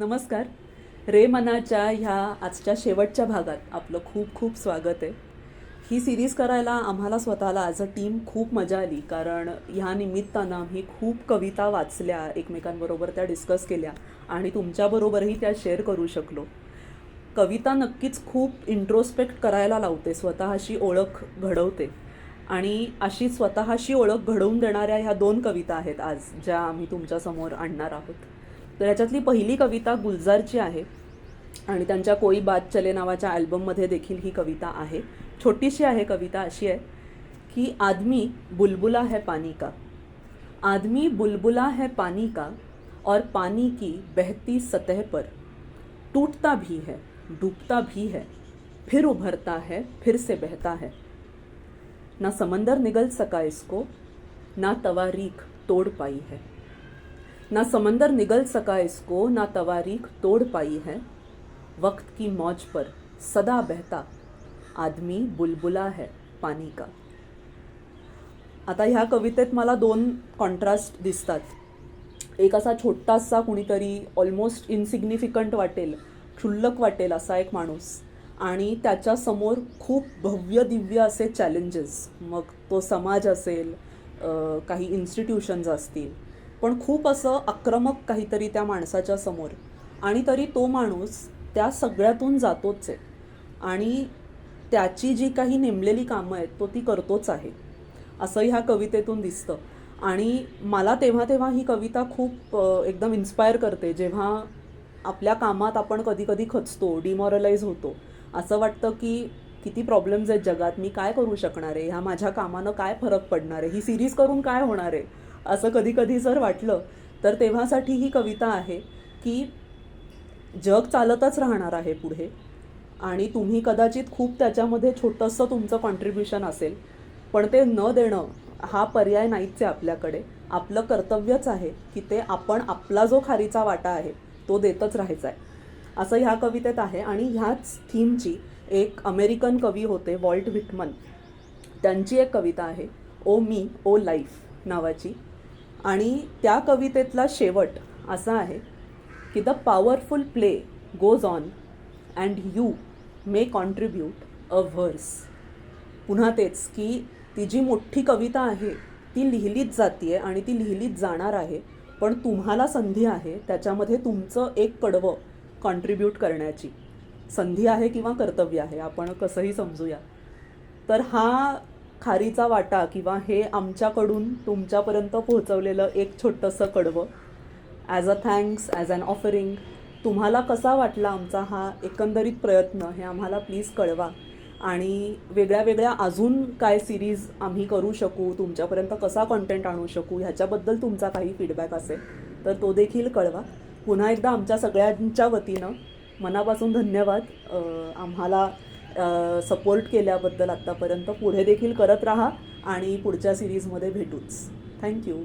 नमस्कार. रे मनाच्या ह्या आजच्या शेवटच्या भागात आपलं खूप खूप स्वागत आहे. ही सिरीज करायला आम्हाला स्वतःला ॲज अ टीम खूप मजा आली, कारण ह्या निमित्तानं आम्ही खूप कविता वाचल्या, एकमेकांबरोबर त्या डिस्कस केल्या आणि तुमच्याबरोबरही त्या शेअर करू शकलो. कविता नक्कीच खूप इंट्रोस्पेक्ट करायला लावते, स्वतःशी ओळख घडवते आणि अशी स्वतःशी ओळख घडवून देणाऱ्या ह्या 2 कविता आहेत आज, ज्या आम्ही तुमच्यासमोर आणणार आहोत. तर ह्याच्यातली पहिली कविता गुलजारची आहे आणि त्यांच्या कोई बात चले नावाच्या अल्बममध्ये देखील ही कविता आहे. छोटीशी आहे कविता. अशी आहे की आदमी बुलबुला है पानी का, आदमी बुलबुला है पानी का, और पानी की बहती सतह पर टूटता भी है, डूबता भी है, फिर उभरता है, फिर से बहता है. ना समंदर निगल सका इसको, ना तवारीख तोड़ पाई है. ना समंदर निगल सका इसको, ना तवारीख तोड़ पाई है. वक्त की मौज पर सदा बहता आदमी बुलबुला है पानी का. आता ह्या कवितेत मला 2 कॉन्ट्रास्ट दिसतात. एक असा छोटासा कुणीतरी ऑलमोस्ट इनसिग्निफिकंट वाटेल, क्षुल्लक वाटेल असा एक माणूस, आणि त्याच्यासमोर खूप भव्य दिव्य असे चॅलेंजेस. मग तो समाज असेल, काही इन्स्टिट्यूशन्स असतील, पण खूप असं आक्रमक काहीतरी त्या माणसाच्या समोर, आणि तरी तो माणूस त्या सगळ्यातून जातोच आहे आणि त्याची जी काही नेमलेली कामं आहेत तो ती करतोच आहे, असं ह्या कवितेतून दिसतं. आणि मला तेव्हा ही कविता खूप एकदम इन्स्पायर करते, जेव्हा आपल्या कामात आपण कधी कधी खचतो, डिमॉरलाइज होतो, असं वाटतं की किती प्रॉब्लेम्स आहेत जगात, मी काय करू शकणार आहे, ह्या माझ्या कामानं काय फरक पडणार आहे, ही सिरीज करून काय होणार आहे, असं कधी कधी जर वाटलं तर तेव्हासाठी ही कविता आहे की जग चालतच राहणार आहे पुढे, आणि तुम्ही कदाचित खूप त्याच्यामध्ये छोटंसं तुमचं कॉन्ट्रीब्युशन असेल, पण ते न देणं हा पर्याय नाहीच आहे आपल्याकडे. आपलं कर्तव्यच आहे की ते आपण आपला जो खारीचा वाटा आहे तो देतच राहायचा आहे, असं ह्या कवितेत आहे. आणि ह्याच थीमची एक अमेरिकन कवी होते, वॉल्ट व्हिटमन, त्यांची एक कविता आहे ओ मी ओ लाईफ नावाची. आणि त्या कवितेतला शेवट असा आहे की the powerful play goes on and you may contribute a verse. पुन्हा तेच की ती जी मोठी कविता आहे ती लिहिलीच जाते आणि ती लिहिलीच जाणार आहे, पण तुम्हाला संधी आहे त्याच्यामध्ये तुमचं एक कडवं कॉन्ट्रीब्यूट करण्याची. संधी आहे किंवा कर्तव्य आहे, आपण कसंही समजूया. तर हा खारीचा वाटा किंवा हे आमच्याकडून तुमच्यापर्यंत पोहोचवलेलं एक छोटंसं कडवं, as a thanks, as an offering, तुम्हाला कसा वाटला आमचा हा एकंदरीत प्रयत्न हे आम्हाला प्लीज कळवा. आणि वेगळ्या वेगळ्या अजून काय सिरीज आम्ही करू शकू, तुमच्यापर्यंत कसा कंटेंट आणू शकू, ह्याच्याबद्दल तुमचा काही फीडबॅक असेल तर तो देखील कळवा. पुन्हा एकदा आमच्या सगळ्यांच्या वतीनं मनापासून धन्यवाद आम्हाला सपोर्ट केल्याबद्दल आत्तापर्यंत. पुढे देखील करत राहा आणि पुढच्या सिरीजमध्ये भेटूच. थँक्यू.